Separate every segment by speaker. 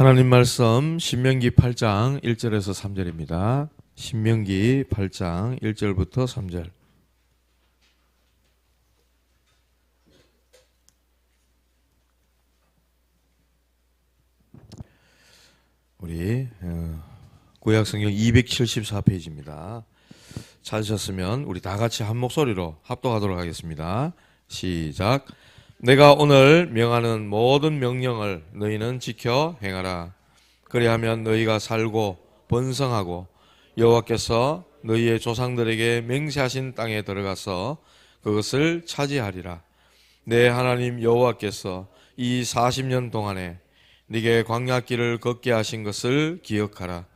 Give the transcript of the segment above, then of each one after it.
Speaker 1: 하나님 말씀 신명기 8장 1절에서 3절입니다. 신명기 8장 1절부터 3절. 우리 구약성경 274페이지입니다. 찾으셨으면 우리 다 같이 한 목소리로 합독하도록 하겠습니다. 시작. 내가 오늘 명하는 모든 명령을 너희는 지켜 행하라. 그리하면 너희가 살고 번성하고 여호와께서 너희의 조상들에게 맹세하신 땅에 들어가서 그것을 차지하리라. 내 하나님 여호와께서 이 40년 동안에 네게 광야길을 걷게 하신 것을 기억하라.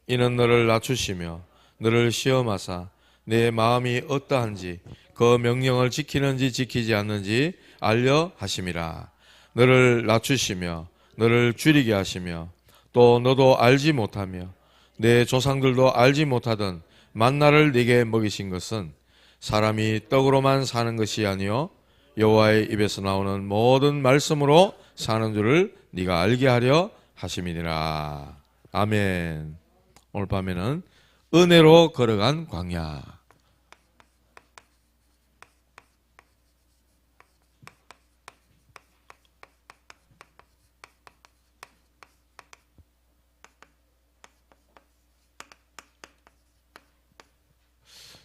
Speaker 1: 이는 너를 낮추시며 너를 시험하사 내 마음이 어떠한지 그 명령을 지키는지 지키지 않는지 알려 하심이라. 너를 낮추시며 너를 줄이게 하시며 또 너도 알지 못하며 내 조상들도 알지 못하던 만나를 네게 먹이신 것은 사람이 떡으로만 사는 것이 아니요 여호와의 입에서 나오는 모든 말씀으로 사는 줄을 네가 알게 하려 하심이니라. 아멘. 오늘 밤에는 은혜로 걸어간 광야.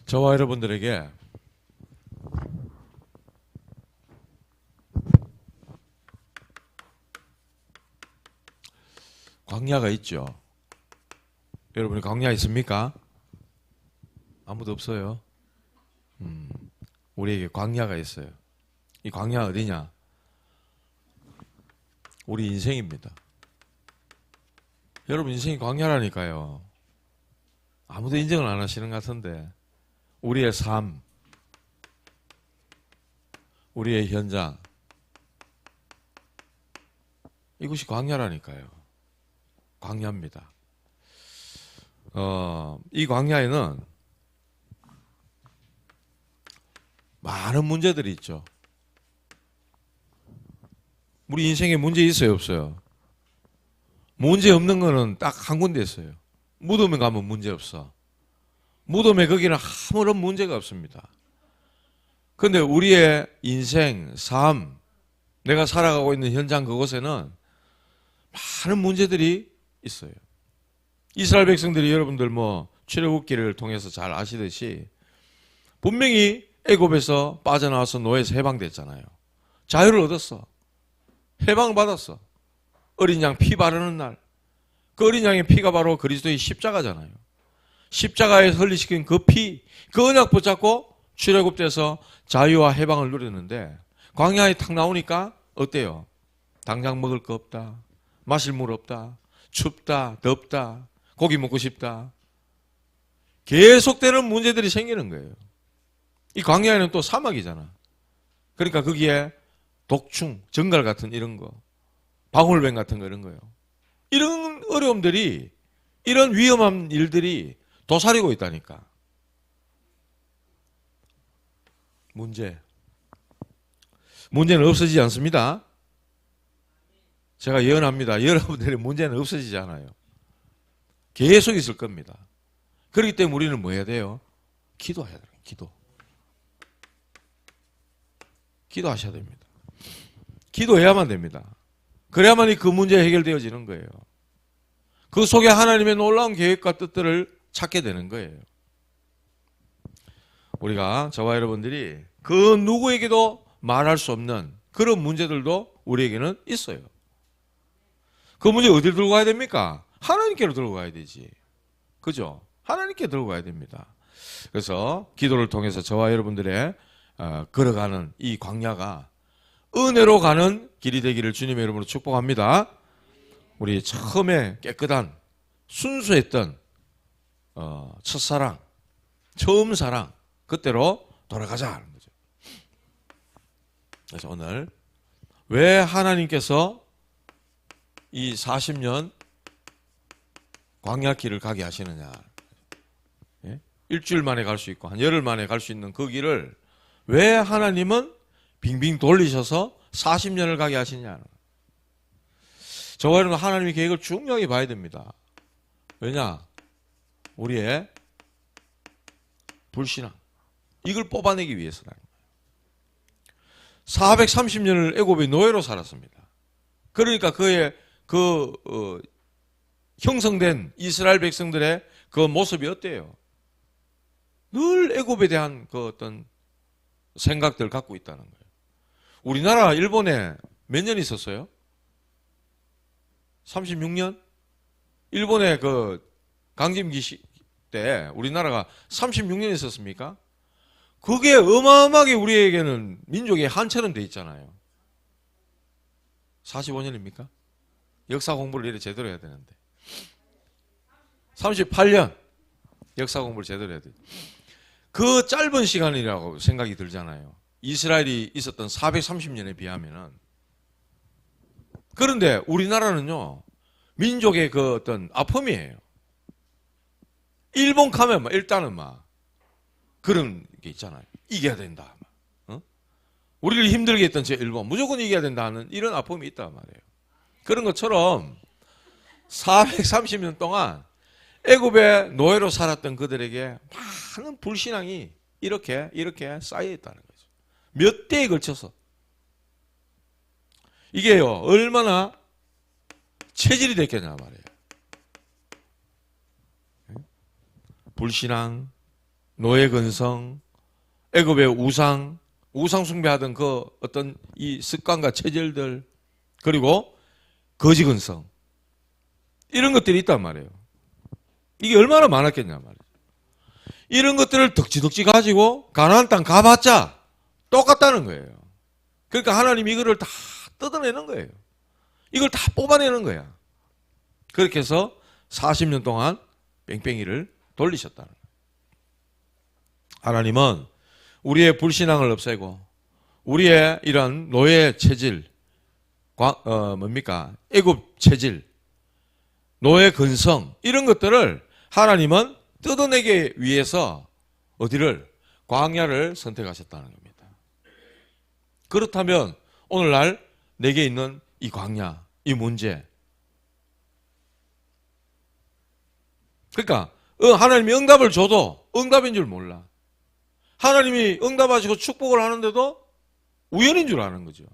Speaker 1: 저와 여러분들에게 광야가 있죠. 여러분이 광야 있습니까? 아무도 없어요. 우리에게 광야가 있어요. 이 광야 어디냐? 우리 인생입니다. 여러분 인생이 광야라니까요. 아무도 인정을 안 하시는 것 같은데 우리의 삶, 우리의 현장, 이것이 광야라니까요. 광야입니다. 이 광야에는 많은 문제들이 있죠. 우리 인생에 문제 있어요, 없어요? 문제 없는 거는 딱 한 군데 있어요. 무덤에 가면 문제 없어. 무덤에 거기는 아무런 문제가 없습니다. 그런데 우리의 인생, 삶, 내가 살아가고 있는 현장 그곳에는 많은 문제들이 있어요. 이스라엘 백성들이 여러분들 출애굽기를 통해서 잘 아시듯이 분명히 애굽에서 빠져나와서 노예에서 해방됐잖아요. 자유를 얻었어. 해방을 받았어. 어린 양 피 바르는 날. 그 어린 양의 피가 바로 그리스도의 십자가잖아요. 십자가에 흘리시킨 그 피, 그 언약 붙잡고 출애굽돼서 자유와 해방을 누렸는데 광야에 탁 나오니까 어때요? 당장 먹을 거 없다. 마실 물 없다. 춥다. 덥다. 고기 먹고 싶다. 계속되는 문제들이 생기는 거예요. 이 광야에는 또 사막이잖아. 그러니까 거기에 독충, 정갈 같은 이런 거, 방울뱀 같은 거 이런 거요. 이런 어려움들이, 이런 위험한 일들이 도사리고 있다니까. 문제는 없어지지 않습니다. 제가 예언합니다. 여러분들의 문제는 없어지지 않아요. 계속 있을 겁니다. 그렇기 때문에 우리는 뭐 해야 돼요? 기도해야 돼요. 기도하셔야 됩니다. 기도해야만 됩니다. 그래야만이 그 문제 해결되어지는 거예요. 그 속에 하나님의 놀라운 계획과 뜻들을 찾게 되는 거예요. 우리가, 저와 여러분들이 그 누구에게도 말할 수 없는 그런 문제들도 우리에게는 있어요. 그 문제 어디를 들고 가야 됩니까? 하나님께로 들고 가야 되지. 그죠? 하나님께 들고 가야 됩니다. 그래서 기도를 통해서 저와 여러분들의 걸어가는 이 광야가 은혜로 가는 길이 되기를 주님의 이름으로 축복합니다. 우리 처음에 깨끗한 순수했던 첫사랑, 처음 사랑 그때로 돌아가자 하는 거죠. 그래서 오늘 왜 하나님께서 이 40년 광야길을 가게 하시느냐. 예? 일주일 만에 갈 수 있고 한 열흘 만에 갈 수 있는 그 길을 왜 하나님은 빙빙 돌리셔서 40년을 가게 하시냐. 저와 여러분 하나님의 계획을 중요하게 봐야 됩니다. 왜냐? 우리의 불신앙. 이걸 뽑아내기 위해서라는 거예요. 430년을 애굽의 노예로 살았습니다. 그러니까 그의 형성된 이스라엘 백성들의 그 모습이 어때요? 늘 애굽에 대한 그 어떤 생각들 갖고 있다는 거예요. 우리나라 일본에 몇 년 있었어요? 36년? 일본의 그 강점기 때 우리나라가 36년 있었습니까? 그게 어마어마하게 우리에게는 민족의 한처럼 돼 있잖아요. 45년입니까? 역사 공부를 이렇게 제대로 해야 되는데. 38년 역사 공부를 제대로 해야 돼요. 그 짧은 시간이라고 생각이 들잖아요. 이스라엘이 있었던 430년에 비하면은. 그런데 우리나라는요, 민족의 그 어떤 아픔이에요. 일본 가면 일단은 그런 게 있잖아요. 이겨야 된다. 우리를 힘들게 했던 제 일본 무조건 이겨야 된다는 이런 아픔이 있단 말이에요. 그런 것처럼 430년 동안 애굽의 노예로 살았던 그들에게 많은 불신앙이 이렇게 쌓여 있다는 거죠. 몇 대에 걸쳐서. 이게요, 얼마나 체질이 됐겠냐 말이에요. 불신앙, 노예 근성, 애굽의 우상 숭배하던 그 어떤 이 습관과 체질들, 그리고 거지 근성, 이런 것들이 있단 말이에요. 이게 얼마나 많았겠냐 말이에요. 이런 것들을 덕지덕지 가지고 가나안 땅 가봤자 똑같다는 거예요. 그러니까 하나님이 이거를 다 뜯어내는 거예요. 이걸 다 뽑아내는 거야. 그렇게 해서 40년 동안 뺑뺑이를 돌리셨다는 거예요. 하나님은 우리의 불신앙을 없애고 우리의 이런 노예 체질, 애굽 체질, 노예 근성, 이런 것들을 하나님은 뜯어내기 위해서 어디를? 광야를 선택하셨다는 겁니다. 그렇다면 오늘날 내게 있는 이 광야, 이 문제, 그러니까 하나님이 응답을 줘도 응답인 줄 몰라. 하나님이 응답하시고 축복을 하는데도 우연인 줄 아는 거죠.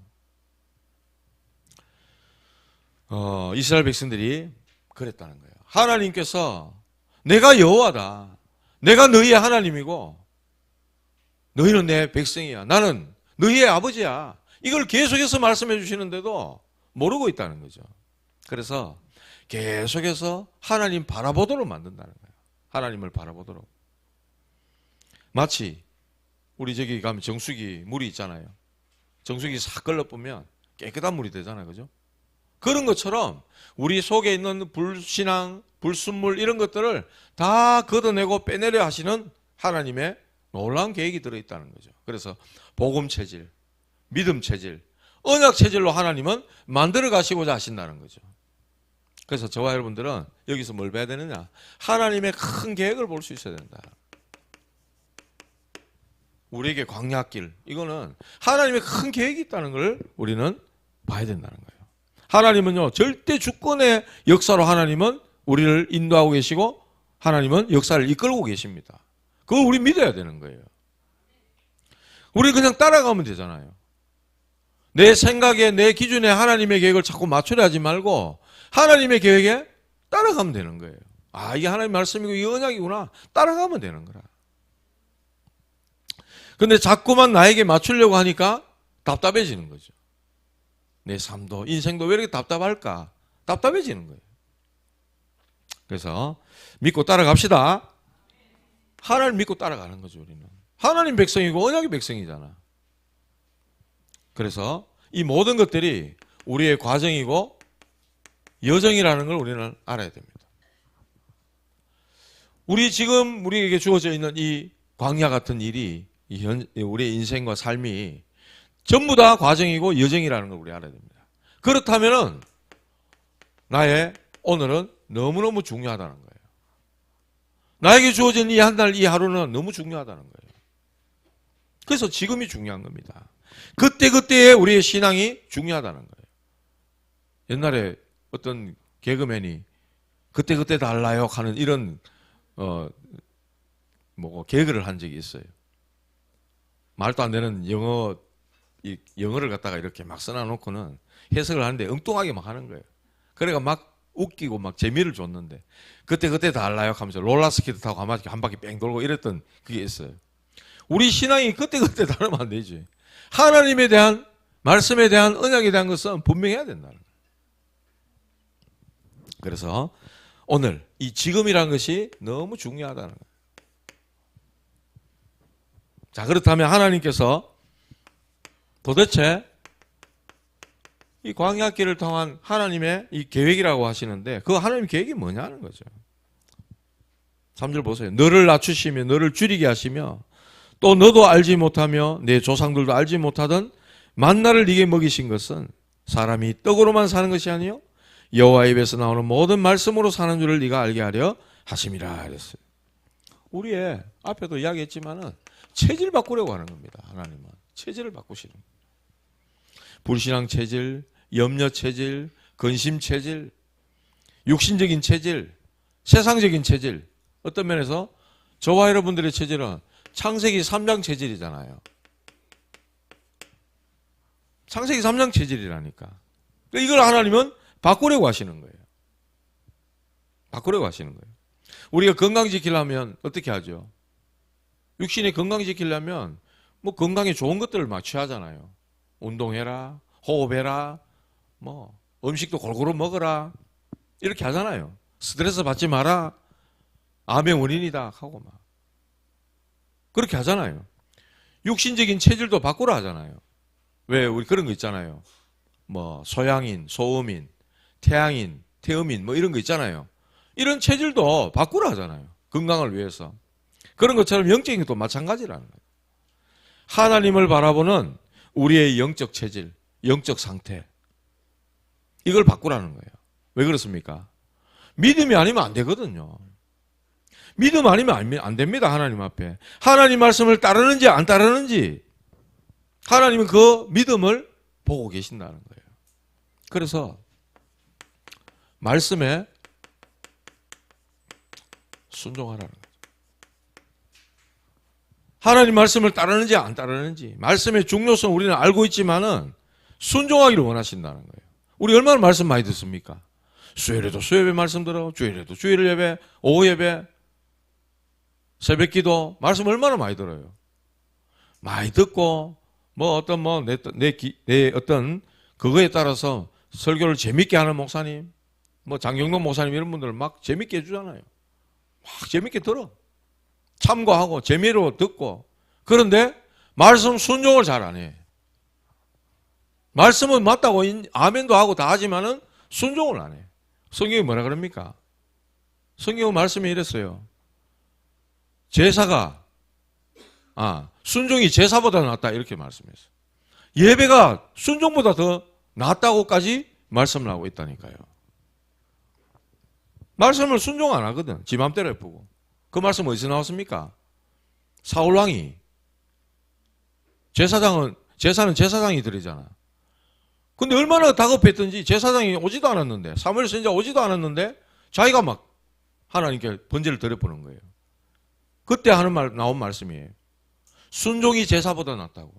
Speaker 1: 이스라엘 백성들이 그랬다는 거예요. 하나님께서 내가 여호와다. 내가 너희의 하나님이고 너희는 내 백성이야. 나는 너희의 아버지야. 이걸 계속해서 말씀해 주시는데도 모르고 있다는 거죠. 그래서 계속해서 하나님 바라보도록 만든다는 거예요. 하나님을 바라보도록. 마치 우리 저기 가면 정수기 물이 있잖아요. 정수기 싹 걸러보면 깨끗한 물이 되잖아요. 그죠? 그런 것처럼 우리 속에 있는 불신앙, 불순물 이런 것들을 다 걷어내고 빼내려 하시는 하나님의 놀라운 계획이 들어있다는 거죠. 그래서 복음 체질, 믿음 체질, 언약 체질로 하나님은 만들어 가시고자 하신다는 거죠. 그래서 저와 여러분들은 여기서 뭘 봐야 되느냐? 하나님의 큰 계획을 볼 수 있어야 된다. 우리에게 광야길, 이거는 하나님의 큰 계획이 있다는 걸 우리는 봐야 된다는 거예요. 하나님은요, 절대 주권의 역사로 하나님은 우리를 인도하고 계시고 하나님은 역사를 이끌고 계십니다. 그걸 우리 믿어야 되는 거예요. 우리 그냥 따라가면 되잖아요. 내 생각에, 내 기준에 하나님의 계획을 자꾸 맞추려 하지 말고 하나님의 계획에 따라가면 되는 거예요. 아, 이게 하나님의 말씀이고 이게 언약이구나. 따라가면 되는 거라. 근데 자꾸만 나에게 맞추려고 하니까 답답해지는 거죠. 내 삶도, 인생도 왜 이렇게 답답할까? 답답해지는 거예요. 그래서 믿고 따라갑시다. 하나님 믿고 따라가는 거죠, 우리는. 하나님 백성이고 언약의 백성이잖아. 그래서 이 모든 것들이 우리의 과정이고 여정이라는 걸 우리는 알아야 됩니다. 지금 우리에게 주어져 있는 이 광야 같은 일이 우리의 인생과 삶이 전부 다 과정이고 여정이라는 걸 우리 알아야 됩니다. 그렇다면은 나의 오늘은 너무너무 중요하다는 거예요. 나에게 주어진 이 한 달, 이 하루는 너무 중요하다는 거예요. 그래서 지금이 중요한 겁니다. 그때그때의 우리의 신앙이 중요하다는 거예요. 옛날에 어떤 개그맨이 그때 달라요 하는 이런 개그를 한 적이 있어요. 말도 안 되는 영어를 갖다가 이렇게 막 써놔놓고는 해석을 하는데 엉뚱하게 막 하는 거예요. 그래가 막 웃기고 막 재미를 줬는데 그때 달라요 하면서 롤러스케이트 타고 한 바퀴 뺑 돌고 이랬던 그게 있어요. 우리 신앙이 그때 다르면 안 되지. 하나님에 대한 말씀에 대한 언약에 대한 것은 분명해야 된다는 거예요. 그래서 오늘 이 지금이라는 것이 너무 중요하다는 거예요. 자, 그렇다면 하나님께서 도대체 이 광야길을 통한 하나님의 이 계획이라고 하시는데 그 하나님 계획이 뭐냐는 거죠. 3절 보세요. 너를 낮추시며 너를 줄이게 하시며 또 너도 알지 못하며 내 조상들도 알지 못하던 만나를 네게 먹이신 것은 사람이 떡으로만 사는 것이 아니요 여호와 입에서 나오는 모든 말씀으로 사는 줄을 네가 알게 하려 하심이라 그랬어요. 우리의 앞에도 이야기했지만은 체질 바꾸려고 하는 겁니다. 하나님은 체질을 바꾸시는 거예요. 불신앙 체질, 염려 체질, 근심 체질, 육신적인 체질, 세상적인 체질. 어떤 면에서 저와 여러분들의 체질은 창세기 3장 체질이잖아요. 창세기 3장 체질이라니까. 이걸 하나님은 바꾸려고 하시는 거예요. 바꾸려고 하시는 거예요. 우리가 건강 지키려면 어떻게 하죠? 육신의 건강 지키려면 뭐 건강에 좋은 것들을 막 취하잖아요. 운동해라, 호흡해라, 뭐 음식도 골고루 먹어라 이렇게 하잖아요. 스트레스 받지 마라, 암의 원인이다 하고 막 그렇게 하잖아요. 육신적인 체질도 바꾸라 하잖아요. 왜 우리 그런 거 있잖아요. 뭐 소양인, 소음인, 태양인, 태음인 뭐 이런 거 있잖아요. 이런 체질도 바꾸라 하잖아요. 건강을 위해서. 그런 것처럼 영적인 것도 마찬가지라는 거예요. 하나님을 바라보는 우리의 영적 체질, 영적 상태 이걸 바꾸라는 거예요. 왜 그렇습니까? 믿음이 아니면 안 되거든요. 믿음 아니면 안 됩니다. 하나님 앞에. 하나님 말씀을 따르는지 안 따르는지 하나님은 그 믿음을 보고 계신다는 거예요. 그래서 말씀에 순종하라는 거예요. 하나님 말씀을 따르는지 안 따르는지 말씀의 중요성을 우리는 알고 있지만은 순종하기를 원하신다는 거예요. 우리 얼마나 말씀 많이 듣습니까? 수요일에도 수요예배 말씀 들어, 주일에도 주일 예배, 오후 예배, 새벽 기도 말씀 얼마나 많이 들어요. 많이 듣고 뭐 어떤 내 어떤 그거에 따라서 설교를 재밌게 하는 목사님, 뭐 장경동 목사님 이런 분들 막 재밌게 해주잖아요. 막 재밌게 들어. 참고하고 재미로 듣고. 그런데 말씀 순종을 잘 안 해. 말씀은 맞다고 아멘도 하고 다 하지만은 순종을 안 해. 성경이 뭐라 그럽니까? 성경 말씀이 이랬어요. 제사가 순종이 제사보다 낫다 이렇게 말씀했어요. 예배가 순종보다 더 낫다고까지 말씀을 하고 있다니까요. 말씀을 순종 안 하거든. 지 맘대로 해보고. 그 말씀 어디서 나왔습니까? 사울왕이 제사는 제사장이 드리잖아. 근데 얼마나 다급했던지 제사장이 오지도 않았는데 사무엘 선지자 오지도 않았는데 자기가 막 하나님께 번제를 드려보는 거예요. 그때 나온 말씀이에요. 순종이 제사보다 낫다고.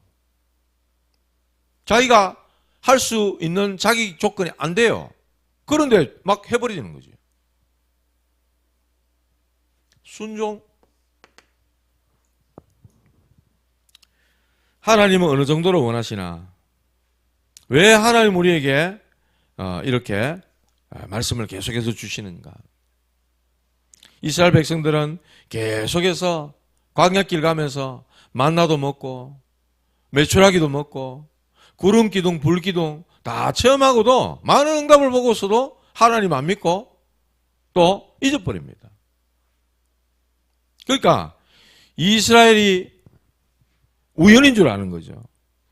Speaker 1: 자기가 할 수 있는 자기 조건이 안 돼요. 그런데 막 해버리는 거지. 순종. 하나님은 어느 정도로 원하시나? 왜 하나님 우리에게 이렇게 말씀을 계속해서 주시는가? 이스라엘 백성들은 계속해서 광야길 가면서 만나도 먹고 메추라기도 먹고 구름 기둥, 불 기둥 다 체험하고도 많은 응답을 보고서도 하나님 안 믿고 또 잊어버립니다. 그러니까 이스라엘이 우연인 줄 아는 거죠.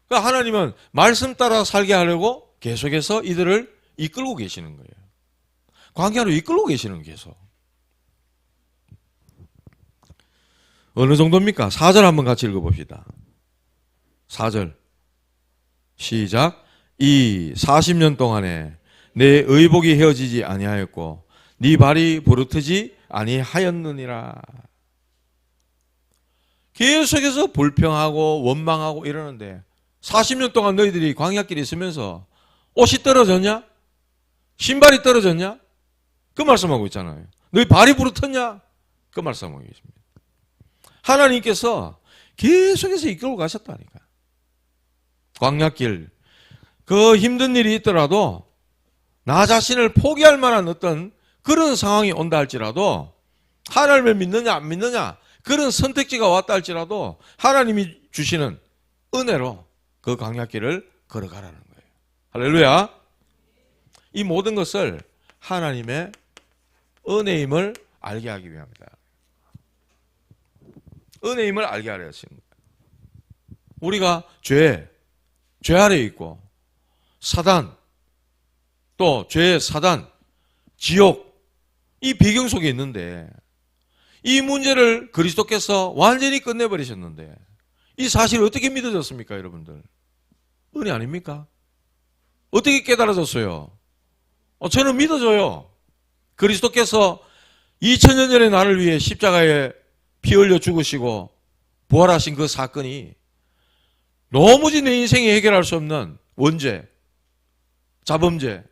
Speaker 1: 그러니까 하나님은 말씀 따라 살게 하려고 계속해서 이들을 이끌고 계시는 거예요. 광야로 이끌고 계시는 계속. 어느 정도입니까? 4절 한번 같이 읽어봅시다. 4절 시작. 이 40년 동안에 내 의복이 헤어지지 아니하였고 네 발이 부르트지 아니하였느니라. 계속해서 불평하고 원망하고 이러는데 40년 동안 너희들이 광야길에 있으면서 옷이 떨어졌냐? 신발이 떨어졌냐? 그 말씀하고 있잖아요. 너희 발이 부르텄냐? 그 말씀하고 계십니다. 하나님께서 계속해서 이끌고 가셨다니까. 광야길, 그 힘든 일이 있더라도 나 자신을 포기할 만한 어떤 그런 상황이 온다 할지라도 하나님을 믿느냐 안 믿느냐 그런 선택지가 왔다 할지라도 하나님이 주시는 은혜로 그 광야길을 걸어가라는 거예요. 할렐루야. 이 모든 것을 하나님의 은혜임을 알게 하기 위함이다. 은혜임을 알게 하려 하시는 거예요. 우리가 죄 아래에 있고 사단, 또 죄의 사단, 지옥, 이 배경 속에 있는데 이 문제를 그리스도께서 완전히 끝내버리셨는데 이 사실이 어떻게 믿어졌습니까, 여러분들? 은혜 아닙니까? 어떻게 깨달아졌어요? 저는 믿어져요. 그리스도께서 2000년 전에 나를 위해 십자가에 피 흘려 죽으시고 부활하신 그 사건이 도무지 내 인생이 해결할 수 없는 원죄, 자범죄,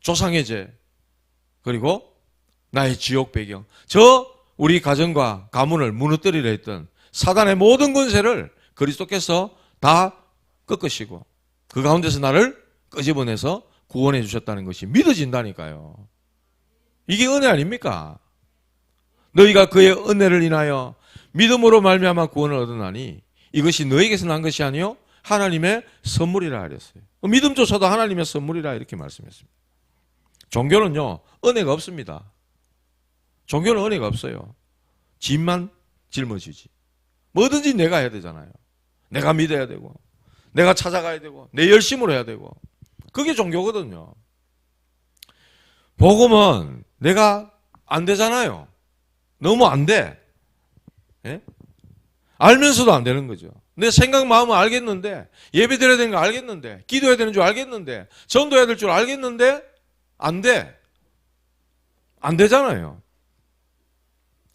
Speaker 1: 조상의 죄, 그리고 나의 지옥 배경, 우리 가정과 가문을 무너뜨리려 했던 사단의 모든 권세를 그리스도께서 다 꺾으시고 그 가운데서 나를 끄집어내서 구원해 주셨다는 것이 믿어진다니까요. 이게 은혜 아닙니까? 너희가 그의 은혜를 인하여 믿음으로 말미암아 구원을 얻으나니 이것이 너희에게서 난 것이 아니요 하나님의 선물이라 하랬어요. 믿음조차도 하나님의 선물이라 이렇게 말씀했습니다. 종교는요 은혜가 없습니다. 종교는 은혜가 없어요. 짐만 짊어지지. 뭐든지 내가 해야 되잖아요. 내가 믿어야 되고 내가 찾아가야 되고 내 열심으로 해야 되고 그게 종교거든요. 복음은 내가 안 되잖아요. 너무 안 돼. 예? 알면서도 안 되는 거죠. 내 생각 마음은 알겠는데 예배 드려야 되는 거 알겠는데 기도해야 되는 줄 알겠는데 전도해야 될 줄 알겠는데 안 돼. 안 되잖아요.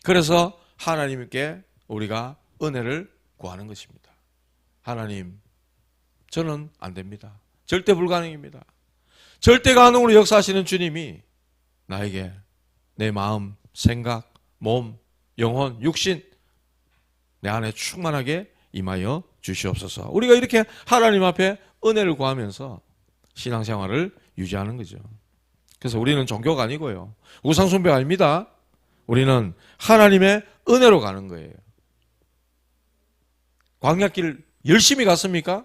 Speaker 1: 그래서 하나님께 우리가 은혜를 구하는 것입니다. 하나님, 저는 안 됩니다. 절대 불가능입니다. 절대 가능으로 역사하시는 주님이 나에게 내 마음, 생각, 몸, 영혼, 육신 내 안에 충만하게 임하여 주시옵소서. 우리가 이렇게 하나님 앞에 은혜를 구하면서 신앙생활을 유지하는 거죠. 그래서 우리는 종교가 아니고요. 우상숭배가 아닙니다. 우리는 하나님의 은혜로 가는 거예요. 광야길 열심히 갔습니까?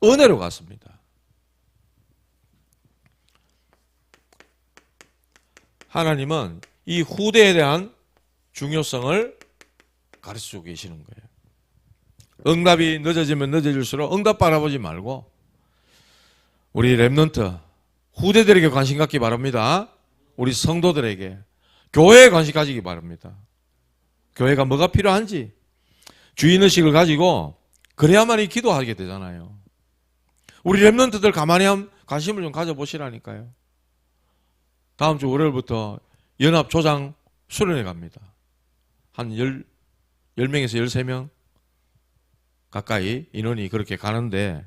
Speaker 1: 은혜로 갔습니다. 하나님은 이 후대에 대한 중요성을 가르치고 계시는 거예요. 응답이 늦어지면 늦어질수록 응답 바라보지 말고 우리 렘넌트 후대들에게 관심 갖기 바랍니다. 우리 성도들에게 교회에 관심 가지기 바랍니다. 교회가 뭐가 필요한지 주인의식을 가지고 그래야만이 기도하게 되잖아요. 우리 렘넌트들 가만히 관심을 좀 가져보시라니까요. 다음 주 월요일부터 연합조장 수련회 갑니다. 한 10명에서 13명 가까이 인원이 그렇게 가는데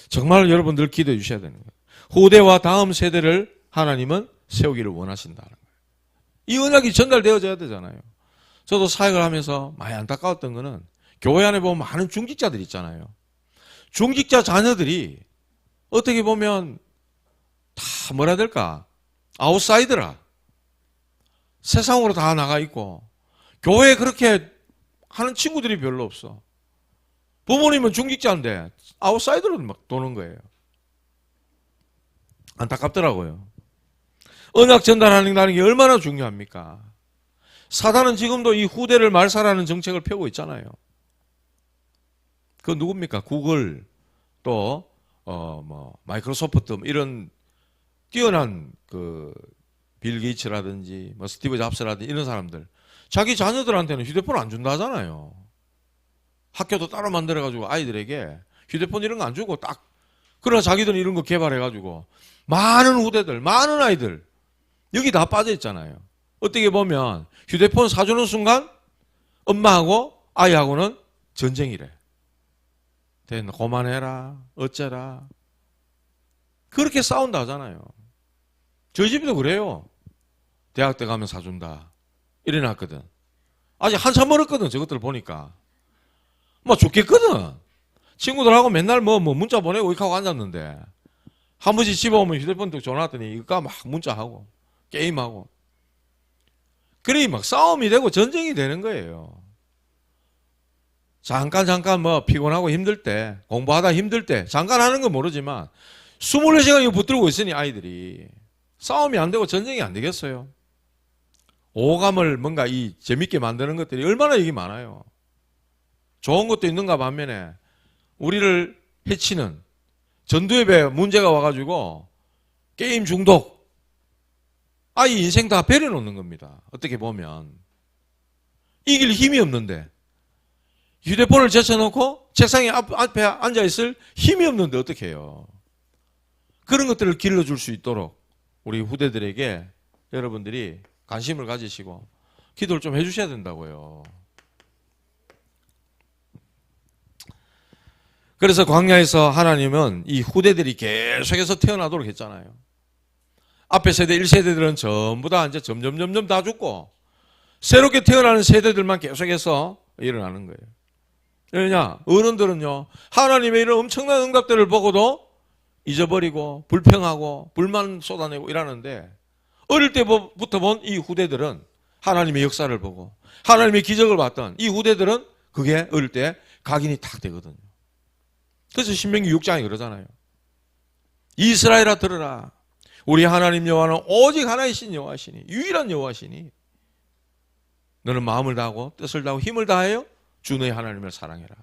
Speaker 1: 정말 여러분들 기도해 주셔야 되는 거예요. 후대와 다음 세대를 하나님은 세우기를 원하신다는 거예요. 이 언약이 전달되어져야 되잖아요. 저도 사역을 하면서 많이 안타까웠던 거는 교회 안에 보면 많은 중직자들 있잖아요. 중직자 자녀들이 어떻게 보면 다 뭐라 해야 될까? 아웃사이더라. 세상으로 다 나가 있고 교회에 그렇게 하는 친구들이 별로 없어. 부모님은 중직자인데 아웃사이더로 막 도는 거예요. 안타깝더라고요. 언약 전달하는 게 얼마나 중요합니까? 사단은 지금도 이 후대를 말살하는 정책을 펴고 있잖아요. 그 누굽니까? 구글 또 마이크로소프트 이런 뛰어난 빌 게이츠라든지 스티브 잡스라든지 이런 사람들 자기 자녀들한테는 휴대폰 안 준다 하잖아요. 학교도 따로 만들어가지고 아이들에게 휴대폰 이런 거 안 주고 딱 그러나 자기들은 이런 거 개발해가지고 많은 후대들, 많은 아이들 여기 다 빠져 있잖아요. 어떻게 보면 휴대폰 사주는 순간 엄마하고 아이하고는 전쟁이래. 됐나? 그만해라. 어째라. 그렇게 싸운다 하잖아요. 저희 집도 그래요. 대학 때 가면 사준다. 이래놨거든. 아직 한참 멀었거든. 저것들 보니까. 뭐 죽겠거든. 친구들하고 맨날 뭐 문자 보내고 이렇게 하고 앉았는데 한 번씩 집에 오면 휴대폰 또 전화 왔더니 이거 막 문자하고 게임하고 그러니 막 싸움이 되고 전쟁이 되는 거예요. 잠깐 뭐 피곤하고 힘들 때 공부하다 힘들 때 잠깐 하는 건 모르지만 24시간 이거 붙들고 있으니 아이들이 싸움이 안 되고 전쟁이 안 되겠어요. 오감을 뭔가 이 재밌게 만드는 것들이 얼마나 얘기 많아요. 좋은 것도 있는가 반면에 우리를 해치는 전두엽에 문제가 와가지고 게임 중독 아이 인생 다 베려놓는 겁니다. 어떻게 보면 이길 힘이 없는데 휴대폰을 제쳐놓고 책상에 앞에 앉아있을 힘이 없는데 어떻게 해요. 그런 것들을 길러줄 수 있도록 우리 후대들에게 여러분들이 관심을 가지시고 기도를 좀 해주셔야 된다고요. 그래서 광야에서 하나님은 이 후대들이 계속해서 태어나도록 했잖아요. 앞에 세대 1세대들은 전부 다 이제 점점 다 죽고 새롭게 태어나는 세대들만 계속해서 일어나는 거예요. 왜냐? 어른들은요, 하나님의 이런 엄청난 응답들을 보고도 잊어버리고 불평하고 불만 쏟아내고 이러는데 어릴 때부터 본 이 후대들은 하나님의 역사를 보고 하나님의 기적을 봤던 이 후대들은 그게 어릴 때 각인이 탁 되거든요. 그래서 신명기 6장에 그러잖아요. 이스라엘아 들으라. 우리 하나님 여호와는 오직 하나이신 여호와시니 유일한 여호와시니 너는 마음을 다하고 뜻을 다하고 힘을 다하여 주 너의 하나님을 사랑해라.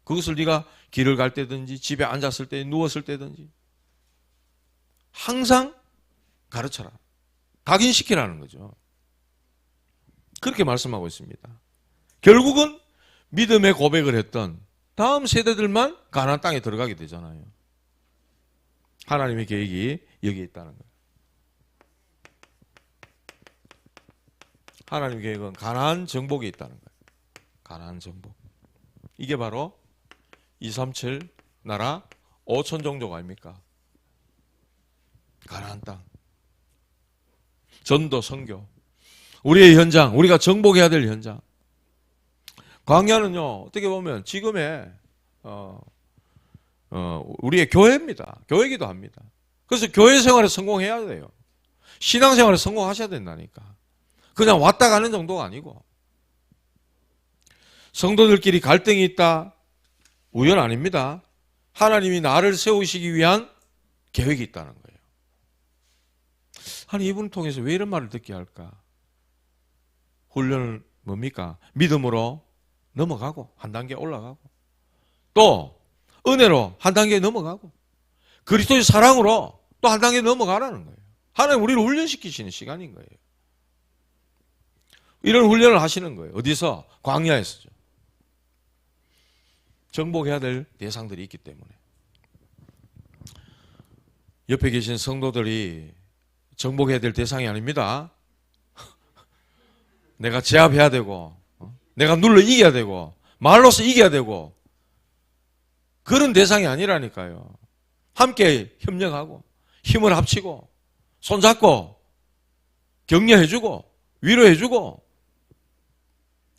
Speaker 1: 그것을 네가 길을 갈 때든지 집에 앉았을 때 누웠을 때든지 항상 가르쳐라. 각인시키라는 거죠. 그렇게 말씀하고 있습니다. 결국은 믿음의 고백을 했던 다음 세대들만 가나안 땅에 들어가게 되잖아요. 하나님의 계획이 여기에 있다는 거예요. 하나님의 계획은 가나안 정복에 있다는 거예요. 가나안 정복. 이게 바로 237 나라 5천 종족 아닙니까? 가나안 땅. 전도 선교. 우리의 현장, 우리가 정복해야 될 현장. 광야는요, 어떻게 보면 지금의 우리의 교회입니다. 교회이기도 합니다. 그래서 교회 생활에 성공해야 돼요. 신앙 생활에 성공하셔야 된다니까. 그냥 왔다 가는 정도가 아니고. 성도들끼리 갈등이 있다. 우연 아닙니다. 하나님이 나를 세우시기 위한 계획이 있다는 거예요. 아니, 이분을 통해서 왜 이런 말을 듣게 할까? 훈련을 뭡니까? 믿음으로 넘어가고 한 단계 올라가고 또 은혜로 한 단계 넘어가고 그리스도의 사랑으로 또 한 단계 넘어가라는 거예요. 하나님 우리를 훈련시키시는 시간인 거예요. 이런 훈련을 하시는 거예요. 어디서? 광야에서죠. 정복해야 될 대상들이 있기 때문에. 옆에 계신 성도들이 정복해야 될 대상이 아닙니다. 내가 제압해야 되고 내가 눌러 이겨야 되고 말로서 이겨야 되고 그런 대상이 아니라니까요. 함께 협력하고 힘을 합치고 손잡고 격려해주고 위로해주고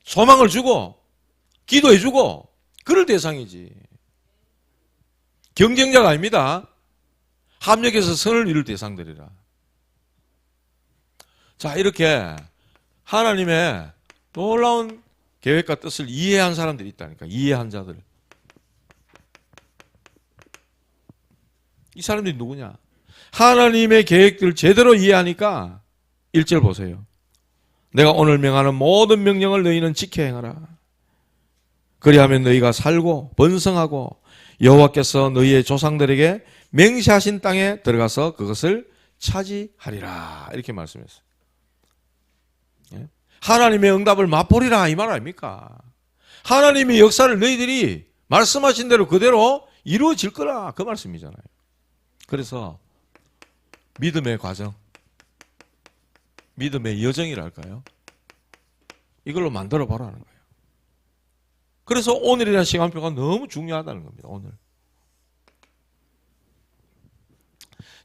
Speaker 1: 소망을 주고 기도해주고 그럴 대상이지. 경쟁자가 아닙니다. 합력해서 선을 이룰 대상들이라. 자, 이렇게 하나님의 놀라운 계획과 뜻을 이해한 사람들이 있다니까. 이해한 자들. 이 사람들이 누구냐? 하나님의 계획들을 제대로 이해하니까 1절 보세요. 내가 오늘 명하는 모든 명령을 너희는 지켜 행하라. 그리하면 너희가 살고 번성하고 여호와께서 너희의 조상들에게 맹세하신 땅에 들어가서 그것을 차지하리라. 이렇게 말씀했어요. 하나님의 응답을 맛보리라 이 말 아닙니까? 하나님의 역사를 너희들이 말씀하신 대로 그대로 이루어질 거라 그 말씀이잖아요. 그래서 믿음의 과정, 믿음의 여정이랄까요? 이걸로 만들어 보라는 거예요. 그래서 오늘이라는 시간표가 너무 중요하다는 겁니다. 오늘.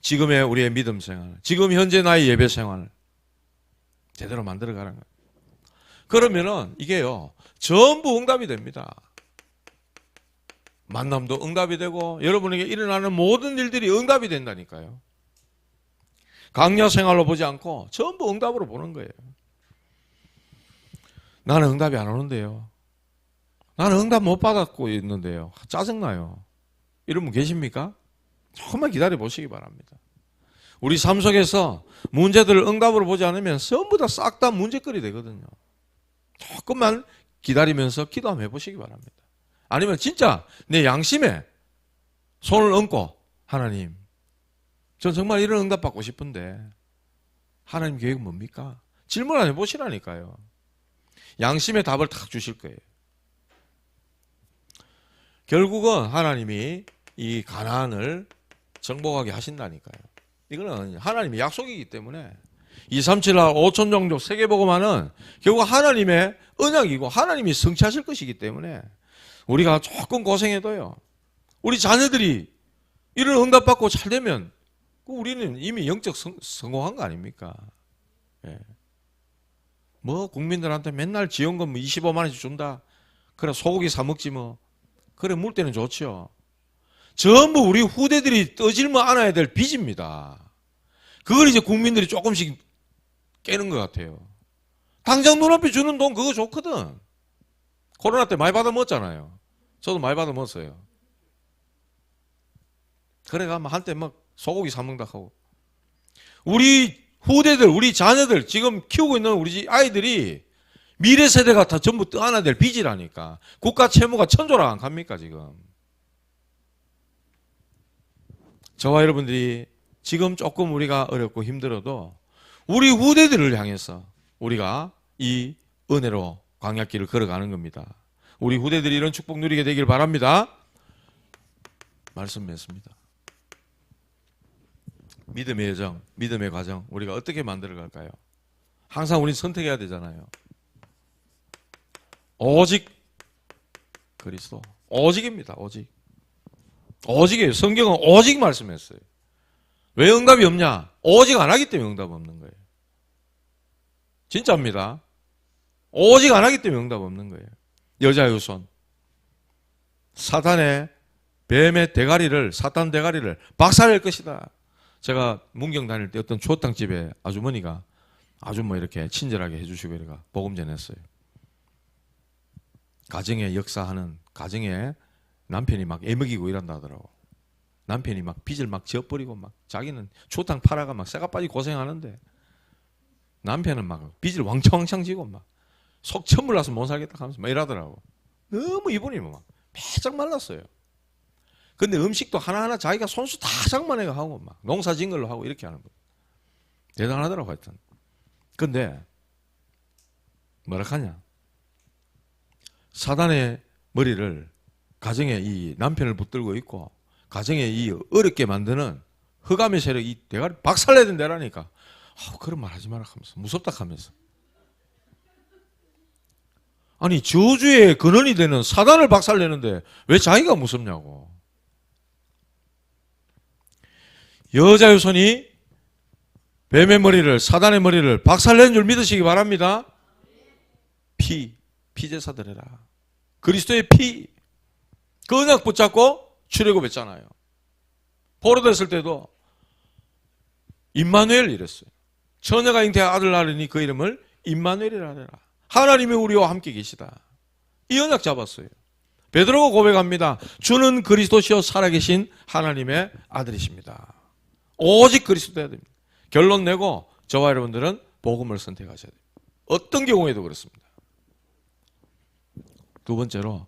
Speaker 1: 지금의 우리의 믿음 생활, 지금 현재 나의 예배 생활을 제대로 만들어 가는 거예요. 그러면은 이게요, 전부 응답이 됩니다. 만남도 응답이 되고 여러분에게 일어나는 모든 일들이 응답이 된다니까요. 강야 생활로 보지 않고 전부 응답으로 보는 거예요. 나는 응답이 안 오는데요. 나는 응답 못 받았고 있는데요. 짜증나요. 이런 분 계십니까? 조금만 기다려 보시기 바랍니다. 우리 삶 속에서 문제들을 응답으로 보지 않으면 전부 다 싹 다 문제거리 되거든요. 조금만 기다리면서 기도 한번 해보시기 바랍니다. 아니면 진짜 내 양심에 손을 얹고 하나님, 전 정말 이런 응답 받고 싶은데 하나님 계획은 뭡니까? 질문 안 해보시라니까요. 양심의 답을 탁 주실 거예요. 결국은 하나님이 이 가나안을 정복하게 하신다니까요. 이거는 하나님의 약속이기 때문에 237할 5천 종족 세계복음화는 결국 하나님의 언약이고 하나님이 성취하실 것이기 때문에 우리가 조금 고생해도요, 우리 자녀들이 이런 응답받고 잘 되면 우리는 이미 영적 성공한 거 아닙니까? 예. 뭐 국민들한테 맨날 지원금 25만 원씩 준다, 그래 소고기 사 먹지 뭐, 그래 물 때는 좋죠. 전부 우리 후대들이 떠질머 안아야 될 빚입니다. 그걸 이제 국민들이 조금씩 깨는 것 같아요. 당장 눈앞에 주는 돈 그거 좋거든. 코로나 때 많이 받아 먹었잖아요. 저도 많이 받아 먹었어요. 그래가 한때 막 소고기 사 먹다 하고. 우리 후대들, 우리 자녀들, 지금 키우고 있는 우리 아이들이 미래 세대가 다 전부 떠안아야 될 빚이라니까. 국가 채무가 천조라 안 갑니까 지금. 저와 여러분들이 지금 조금 우리가 어렵고 힘들어도 우리 후대들을 향해서 우리가 이 은혜로 광야길을 걸어가는 겁니다. 우리 후대들이 이런 축복 누리게 되길 바랍니다. 말씀 맺습니다. 믿음의 여정, 믿음의 과정, 우리가 어떻게 만들어 갈까요? 항상 우리는 선택해야 되잖아요. 오직 그리스도, 오직입니다. 오직. 오직이에요. 성경은 오직 말씀했어요. 왜 응답이 없냐? 오직 안 하기 때문에 응답 없는 거예요. 진짜입니다. 오직 안 하기 때문에 응답 없는 거예요. 여자의 손, 사탄의 뱀의 대가리를, 사탄 대가리를 박살낼 것이다. 제가 문경 다닐 때 어떤 추어탕집에 아주머니가 아주 뭐 이렇게 친절하게 해주시고 이래가 복음 전했어요. 가정의 역사하는, 가정에 남편이 막 애먹이고 이런다 하더라고. 남편이 막 빚을 막 지어버리고 막 자기는 추어탕 팔아가 막 새가 빠지고 고생하는데 남편은 막 빚을 왕창왕창 지고 막 속 천물 나서 못 살겠다 하면서 막 이러더라고. 너무 이분이 막 빼짝 말랐어요. 근데 음식도 하나하나 자기가 손수 다 장만해가 하고 막 농사 진 걸로 하고 이렇게 하는 거예요. 대단하더라고 하여튼. 근데 뭐라 하냐? 사단의 머리를 가정에 이 남편을 붙들고 있고 가정에 이 어렵게 만드는 흑암의 세력, 이 대가리 박살내야 된다라니까. 그런 말 하지 마라 하면서 무섭다 하면서. 아니 저주의 근원이 되는 사단을 박살내는데 왜 자기가 무섭냐고. 여자의 손이 뱀의 머리를, 사단의 머리를 박살내는 줄 믿으시기 바랍니다. 피제사 드려라. 그리스도의 피, 그 언약 붙잡고 출애굽했잖아요. 포로됐을 때도 임마누엘 이랬어요. 처녀가 잉태한 아들 낳으니 그 이름을 임마누엘이라 하라. 하나님이 우리와 함께 계시다. 이 언약 잡았어요. 베드로가 고백합니다. 주는 그리스도시요 살아계신 하나님의 아들이십니다. 오직 그리스도 돼야 됩니다. 결론 내고 저와 여러분들은 복음을 선택하셔야 돼요. 어떤 경우에도 그렇습니다. 두 번째로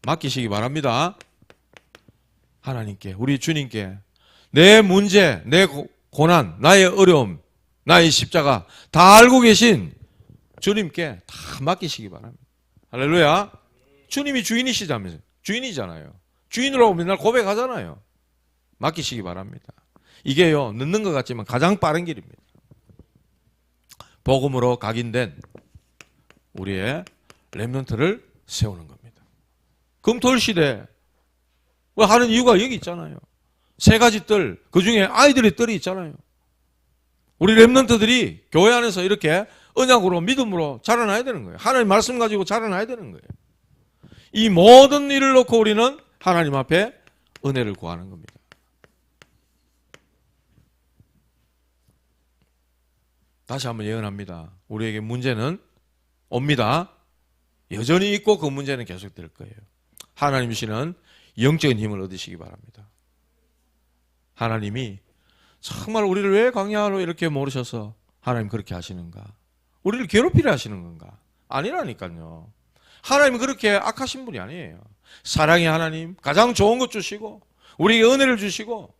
Speaker 1: 맡기시기 바랍니다. 하나님께, 우리 주님께 내 문제, 내 고난, 나의 어려움, 나의 십자가 다 알고 계신 주님께 다 맡기시기 바랍니다. 할렐루야. 주님이 주인이시자면서요. 주인이잖아요. 주인으로 맨날 고백하잖아요. 맡기시기 바랍니다. 이게요, 늦는 것 같지만 가장 빠른 길입니다. 복음으로 각인된 우리의 렘넌트를 세우는 겁니다. 금토일 시대 하는 이유가 여기 있잖아요. 세 가지 뜰, 그 중에 아이들의 뜰이 있잖아요. 우리 렘넌트들이 교회 안에서 이렇게 언약으로 믿음으로 자라나야 되는 거예요. 하나님 말씀 가지고 자라나야 되는 거예요. 이 모든 일을 놓고 우리는 하나님 앞에 은혜를 구하는 겁니다. 다시 한번 예언합니다. 우리에게 문제는 옵니다. 여전히 있고 그 문제는 계속될 거예요. 하나님 주시는 영적인 힘을 얻으시기 바랍니다. 하나님이 정말 우리를 왜 광야로 이렇게 모르셔서 하나님 그렇게 하시는가? 우리를 괴롭히려 하시는 건가? 아니라니까요. 하나님은 그렇게 악하신 분이 아니에요. 사랑의 하나님, 가장 좋은 것 주시고 우리에게 은혜를 주시고,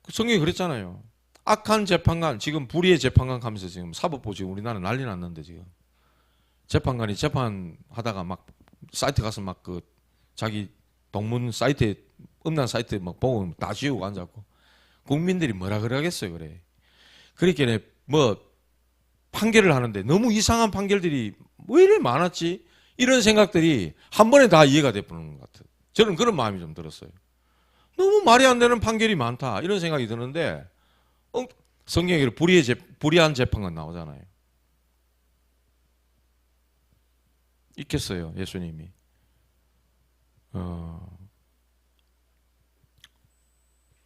Speaker 1: 성경이 그랬잖아요. 악한 재판관, 지금 불의의 재판관 하면서 지금 사법부 지금 우리나라 난리 났는데, 지금 재판관이 재판하다가 막 사이트 가서 막 그 자기 동문 사이트에 음란 사이트 막 보고 다 지우고 앉았고, 국민들이 뭐라 그러겠어요. 그래. 그렇게 뭐 판결을 하는데 너무 이상한 판결들이 왜 이렇게 많았지? 이런 생각들이 한 번에 다 이해가 되는 것 같아요. 저는 그런 마음이 좀 들었어요. 너무 말이 안 되는 판결이 많다, 이런 생각이 드는데, 성경에 불의한 재판관 나오잖아요. 있겠어요, 예수님이.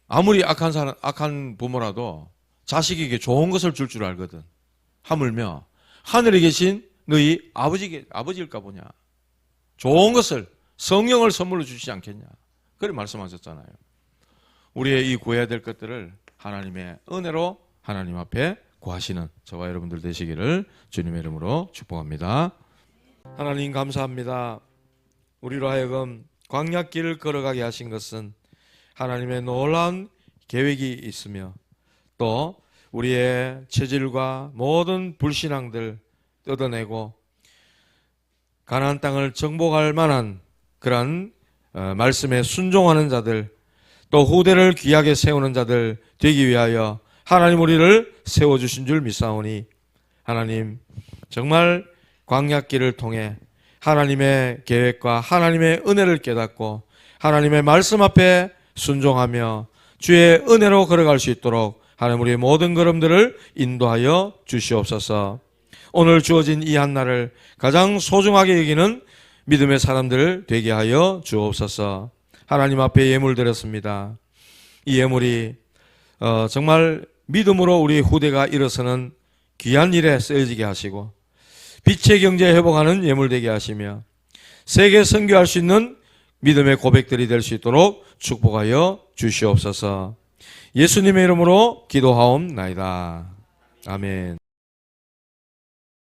Speaker 1: 아무리 악한 부모라도 자식에게 좋은 것을 줄 줄 알거든. 하물며 하늘에 계신 너희 아버지일까 보냐. 좋은 것을, 성령을 선물로 주시지 않겠냐. 그렇게 말씀하셨잖아요. 우리의 이 구해야 될 것들을 하나님의 은혜로 하나님 앞에 구하시는 저와 여러분들 되시기를 주님의 이름으로 축복합니다. 하나님 감사합니다. 우리로 하여금 광야길을 걸어가게 하신 것은 하나님의 놀라운 계획이 있으며, 또 우리의 체질과 모든 불신앙들 뜯어내고 가나안 땅을 정복할 만한 그런 말씀에 순종하는 자들, 또 후대를 귀하게 세우는 자들 되기 위하여 하나님 우리를 세워주신 줄 믿사오니, 하나님 정말 광야길을 통해 하나님의 계획과 하나님의 은혜를 깨닫고 하나님의 말씀 앞에 순종하며 주의 은혜로 걸어갈 수 있도록 하나님 우리의 모든 걸음들을 인도하여 주시옵소서. 오늘 주어진 이 한날을 가장 소중하게 여기는 믿음의 사람들 되게 하여 주옵소서. 하나님 앞에 예물 드렸습니다. 이 예물이 정말 믿음으로 우리 후대가 일어서는 귀한 일에 쓰여지게 하시고, 빛의 경제 회복하는 예물 되게 하시며, 세계 선교할 수 있는 믿음의 고백들이 될 수 있도록 축복하여 주시옵소서. 예수님의 이름으로 기도하옵나이다. 아멘.